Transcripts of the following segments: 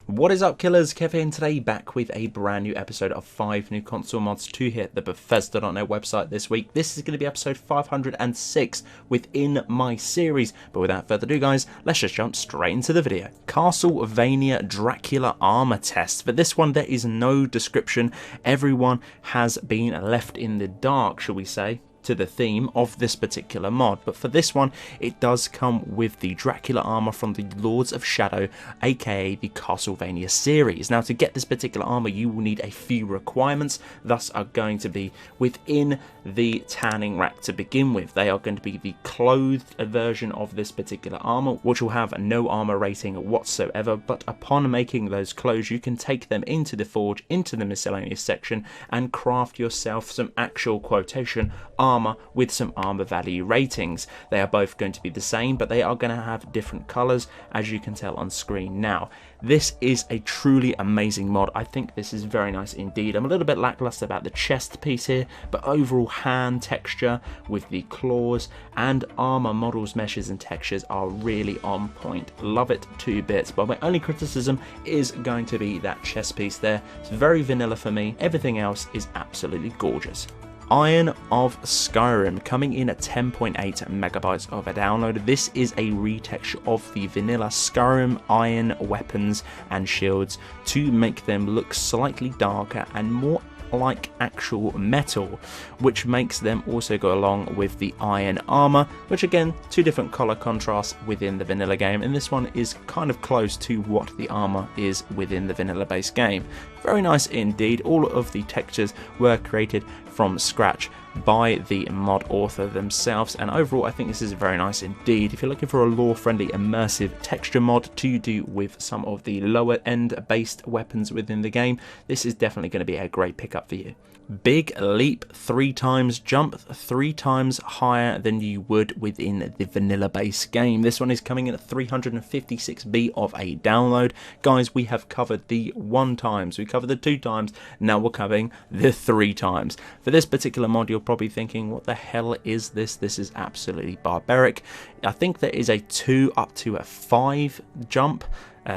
What is up, killers? Kev here, and today back with a brand new episode of 5 new console mods to hit the Bethesda.net website this week. This is going to be episode 506 within my series, but without further ado guys, let's just jump straight into the video. Castlevania Dracula armor test. For this one there is no description, everyone has been left in the dark, shall we say, to the theme of this particular mod. But for this one it does come with the Dracula armor from the Lords of Shadow, aka the Castlevania series. Now to get this particular armor you will need a few requirements, thus are going to be within the tanning rack to begin with. They are going to be the clothed version of this particular armor, which will have no armor rating whatsoever, but upon making those clothes you can take them into the forge, into the miscellaneous section, and craft yourself some actual quotation armor with some armor value ratings. They are both going to be the same, but they are going to have different colors, as you can tell on screen now. This is a truly amazing mod. I think this is very nice indeed. I'm a little bit lackluster about the chest piece here, but overall hand texture with the claws and armor models, meshes and textures are really on point. Love it to bits, but my only criticism is going to be that chest piece there. It's very vanilla for me. Everything else is absolutely gorgeous. Iron of Skyrim, coming in at 10.8 megabytes of a download. This is a retexture of the vanilla Skyrim iron weapons and shields to make them look slightly darker and more like actual metal, which makes them also go along with the iron armor, which again, two different color contrasts within the vanilla game, and this one is kind of close to what the armor is within the vanilla based game. Very nice indeed. All of the textures were created from scratch by the mod author themselves, and overall I think this is very nice indeed. If you're looking for a lore friendly immersive texture mod to do with some of the lower end based weapons within the game, this is definitely going to be a great pickup for you. Big leap, 3 times jump, 3 times higher than you would within the vanilla base game. This one is coming in at 356B of a download. Guys, we have covered the 1 times, we covered the 2 times, now we're covering the 3 times. For this particular mod you're probably thinking, what the hell is this? This is absolutely barbaric. I think there is a 2 up to a 5 jump.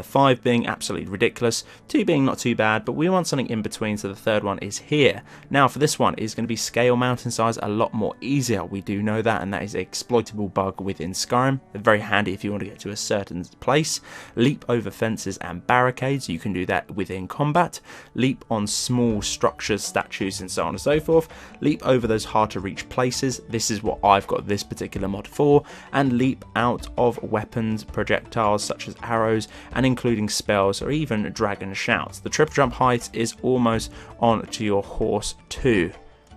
5 being absolutely ridiculous, 2 being not too bad, but we want something in between, so the third one is here. Now for this one, it's going to be scale mountain size a lot more easier, we do know that, and that is an exploitable bug within Skyrim. They're very handy if you want to get to a certain place. Leap over fences and barricades, you can do that within combat. Leap on small structures, statues and so on and so forth. Leap over those hard to reach places, this is what I've got this particular mod for. And leap out of weapons, projectiles such as arrows, and including spells or even dragon shouts. The triple jump height is almost on to your horse too,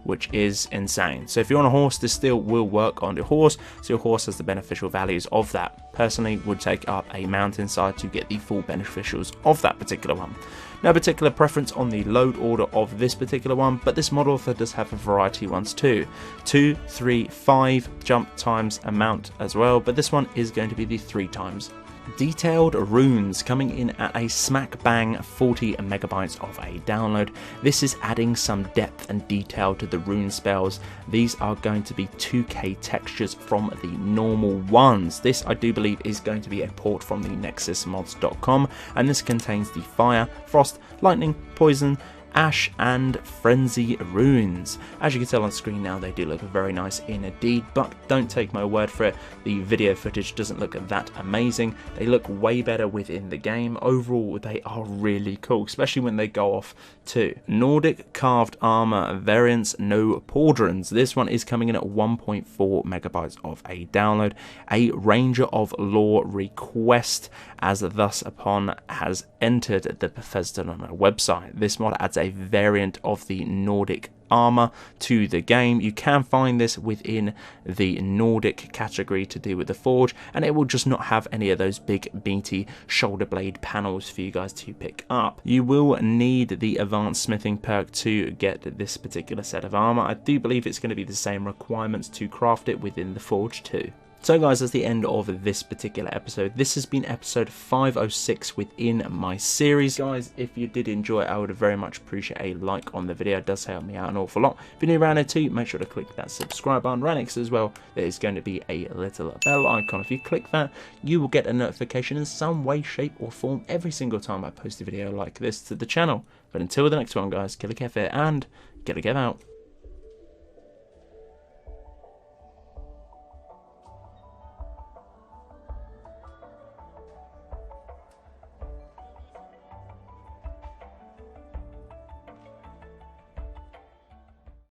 which is insane. So if you're on a horse, this still will work on your horse, so your horse has the beneficial values of that. Personally would take up a mountainside to get the full beneficials of that particular one. No particular preference on the load order of this particular one, but this mod author does have a variety ones too. 2, 3, 5 jump times amount as well, but this one is going to be the 3 times. Detailed runes, coming in at a smack bang 40 megabytes of a download. This is adding some depth and detail to the rune spells. These are going to be 2K textures from the normal ones. This I do believe is going to be a port from the nexusmods.com, and this contains the fire, frost, lightning, poison, ash and frenzy runes. As you can tell on screen now, they do look very nice indeed, but don't take my word for it, the video footage doesn't look that amazing. They look way better within the game. Overall they are really cool, especially when they go off to Nordic carved armor variants, no Pauldrons. This one is coming in at 1.4 megabytes of a download. A Ranger of Lore request, as thus upon has entered the Bethesda.net website. This mod adds a variant of the Nordic armor to the game. You can find this within the Nordic category to do with the forge, and it will just not have any of those big meaty shoulder blade panels for you guys to pick up. You will need the advanced smithing perk to get this particular set of armor. I do believe it's going to be the same requirements to craft it within the forge too. So guys, that's the end of this particular episode. This has been episode 506 within my series. Guys, if you did enjoy it, I would very much appreciate a like on the video. It does help me out an awful lot. If you're new around here too, make sure to click that subscribe button right next as well. There is going to be a little bell icon. If you click that, you will get a notification in some way, shape or form every single time I post a video like this to the channel. But until the next one guys, Killerkev here and Killerkev out.